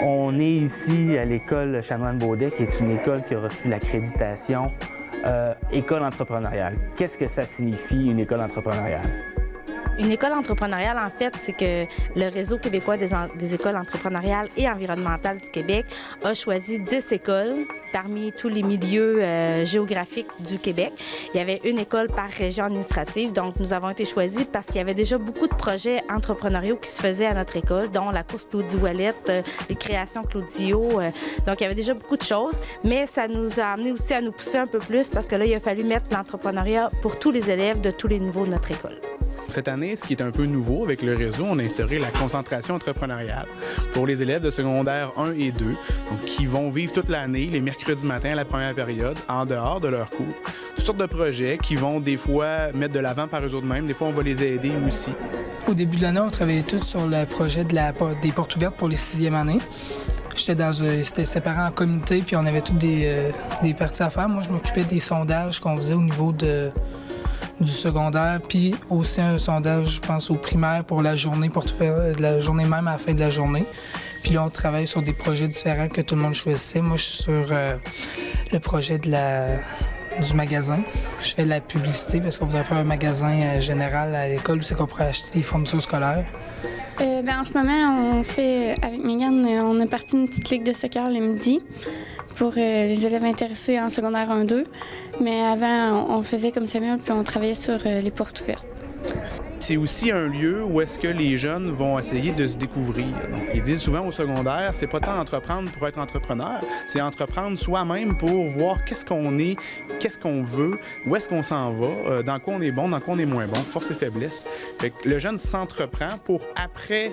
On est ici à l'école Chanoine-Baudet, qui est une école qui a reçu l'accréditation école entrepreneuriale. Qu'est-ce que ça signifie, une école entrepreneuriale? Une école entrepreneuriale, en fait, c'est que le Réseau québécois des écoles entrepreneuriales et environnementales du Québec a choisi 10 écoles parmi tous les milieux géographiques du Québec. Il y avait une école par région administrative, donc nous avons été choisis parce qu'il y avait déjà beaucoup de projets entrepreneuriaux qui se faisaient à notre école, dont la course Claudie Ouellet, les créations Claudio. Donc, il y avait déjà beaucoup de choses, mais ça nous a amené aussi à nous pousser un peu plus parce que là, il a fallu mettre l'entrepreneuriat pour tous les élèves de tous les niveaux de notre école. Cette année, ce qui est un peu nouveau avec le réseau, on a instauré la concentration entrepreneuriale pour les élèves de secondaire 1 et 2, donc qui vont vivre toute l'année, les mercredis matins à la première période, en dehors de leurs cours. Toutes sortes de projets qui vont des fois mettre de l'avant par eux autres mêmes, des fois on va les aider aussi. Au début de l'année, on travaillait tous sur le projet des portes ouvertes pour les 6e années. C'était séparé en communauté, puis on avait toutes des parties à faire. Moi, je m'occupais des sondages qu'on faisait au niveau du secondaire, puis aussi un sondage, je pense, au primaire pour la journée, pour tout faire, la journée même à la fin de la journée. Puis là, on travaille sur des projets différents que tout le monde choisissait. Moi, je suis sur le projet du magasin. Je fais de la publicité parce qu'on voudrait faire un magasin général à l'école où c'est qu'on pourrait acheter des fournitures scolaires. En ce moment, avec Megan, on a parti une petite ligue de soccer le midi pour les élèves intéressés en secondaire 1-2. Mais avant, on faisait comme Samuel, puis on travaillait sur les portes ouvertes. C'est aussi un lieu où est-ce que les jeunes vont essayer de se découvrir. Donc, ils disent souvent au secondaire, c'est pas tant entreprendre pour être entrepreneur, c'est entreprendre soi-même pour voir qu'est-ce qu'on est, qu'est-ce qu'on veut, où est-ce qu'on s'en va, dans quoi on est bon, dans quoi on est moins bon, force et faiblesse. Fait que le jeune s'entreprend pour après,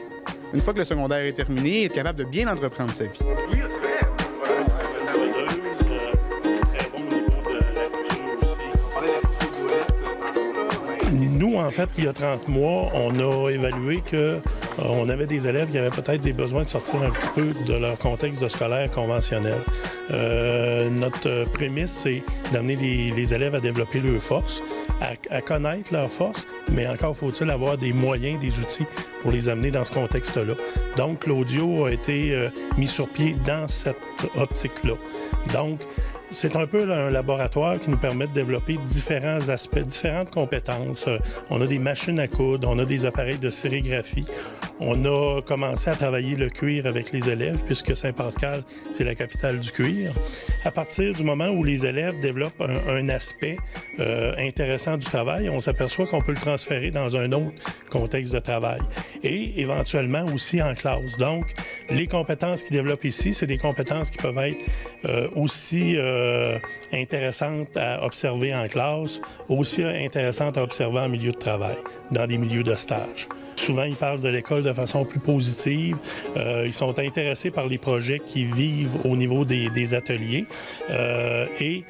une fois que le secondaire est terminé, être capable de bien entreprendre sa vie. Oui, c'est vrai. Nous, en fait, il y a 30 mois, on a évalué qu'on avait des élèves qui avaient peut-être des besoins de sortir un petit peu de leur contexte de scolaire conventionnel. Notre prémisse, c'est d'amener les élèves à développer leurs forces, à connaître leurs forces, mais encore faut-il avoir des moyens, des outils pour les amener dans ce contexte-là. Donc, l'audio a été mis sur pied dans cette optique-là. Donc, c'est un peu un laboratoire qui nous permet de développer différents aspects, différentes compétences. On a des machines à coudre, on a des appareils de sérigraphie. On a commencé à travailler le cuir avec les élèves, puisque Saint-Pascal, c'est la capitale du cuir. À partir du moment où les élèves développent un aspect intéressant du travail, on s'aperçoit qu'on peut le transférer dans un autre contexte de travail. Et éventuellement aussi en classe. Donc, les compétences qu'ils développent ici, c'est des compétences qui peuvent être aussi intéressantes à observer en classe, aussi intéressantes à observer en milieu de travail, dans des milieux de stage. Souvent, ils parlent de l'école de façon plus positive. Ils sont intéressés par les projets qui vivent au niveau des ateliers. Et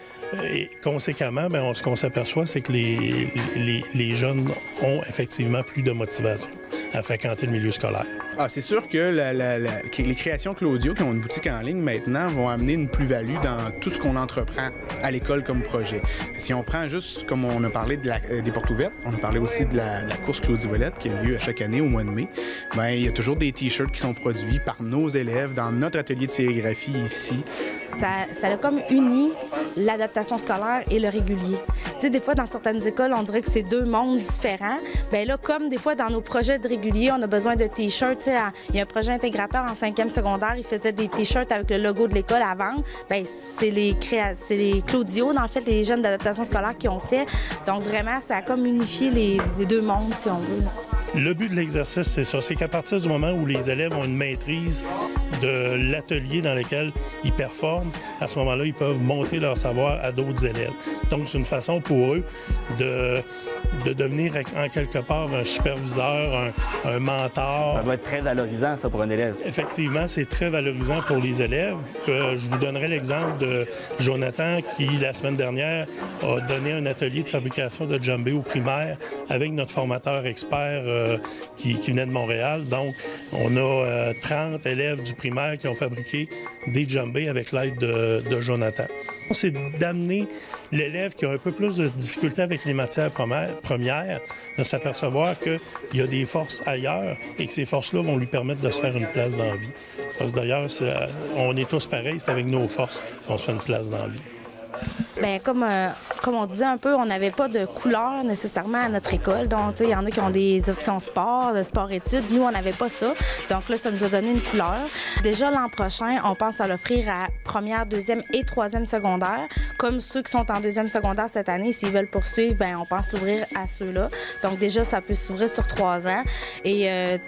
conséquemment, ce qu'on s'aperçoit, c'est que les jeunes ont effectivement plus de motivation à fréquenter le milieu scolaire. C'est sûr que les créations Claudio, qui ont une boutique en ligne maintenant, vont amener une plus-value dans tout ce qu'on entreprend à l'école comme projet. Si on prend juste, comme on a parlé des portes ouvertes, on a parlé aussi de la course Claudie Ouellet qui a lieu à chaque année au mois de mai, il y a toujours des T-shirts qui sont produits par nos élèves dans notre atelier de sérigraphie ici. Ça a comme uni l'adaptation scolaire et le régulier. Tu sais, des fois, dans certaines écoles, on dirait que c'est deux mondes différents. Bien là, comme des fois, dans nos projets de régulier, on a besoin de T-shirts. Tu sais, il y a un projet intégrateur en 5e secondaire, il faisait des T-shirts avec le logo de l'école à vendre. Bien, c'est les Claudio, dans le fait, les jeunes d'adaptation scolaire qui ont fait. Donc, vraiment, ça a comme unifié les deux mondes, si on veut. Le but de l'exercice, c'est ça. C'est qu'à partir du moment où les élèves ont une maîtrise de l'atelier dans lequel ils performent, à ce moment-là, ils peuvent montrer leur savoir à d'autres élèves. Donc, c'est une façon pour eux de devenir en quelque part un superviseur, un mentor. Ça doit être très valorisant, ça, pour un élève. Effectivement, c'est très valorisant pour les élèves. Je vous donnerai l'exemple de Jonathan qui, la semaine dernière, a donné un atelier de fabrication de djembé au primaire avec notre formateur expert qui venait de Montréal. Donc, on a 30 élèves du primaire qui ont fabriqué des djembés avec l'aide de Jonathan. C'est d'amener l'élève qui a un peu plus de difficultés avec les matières premières de s'apercevoir qu'il y a des forces ailleurs et que ces forces-là vont lui permettre de se faire une place dans la vie. Parce que d'ailleurs, on est tous pareils, c'est avec nos forces qu'on se fait une place dans la vie. Bien, comme on disait un peu, on n'avait pas de couleur nécessairement à notre école. Donc, il y en a qui ont des options sport, sport-études. Nous, on n'avait pas ça. Donc là, ça nous a donné une couleur. Déjà, l'an prochain, on pense à l'offrir à première, deuxième et troisième secondaire. Comme ceux qui sont en deuxième secondaire cette année, s'ils veulent poursuivre, bien, on pense l'ouvrir à ceux-là. Donc déjà, ça peut s'ouvrir sur 3 ans. Et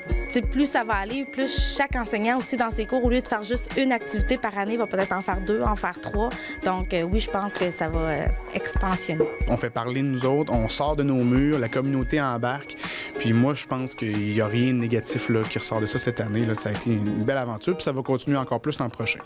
plus ça va aller, plus chaque enseignant aussi dans ses cours, au lieu de faire juste une activité par année, va peut-être en faire 2, en faire 3. Donc oui, je pense que ça va expansionner. On fait parler de nous autres, on sort de nos murs, la communauté embarque. Puis moi, je pense qu'il n'y a rien de négatif là, qui ressort de ça cette année. Là. Ça a été une belle aventure, puis ça va continuer encore plus l'an prochain.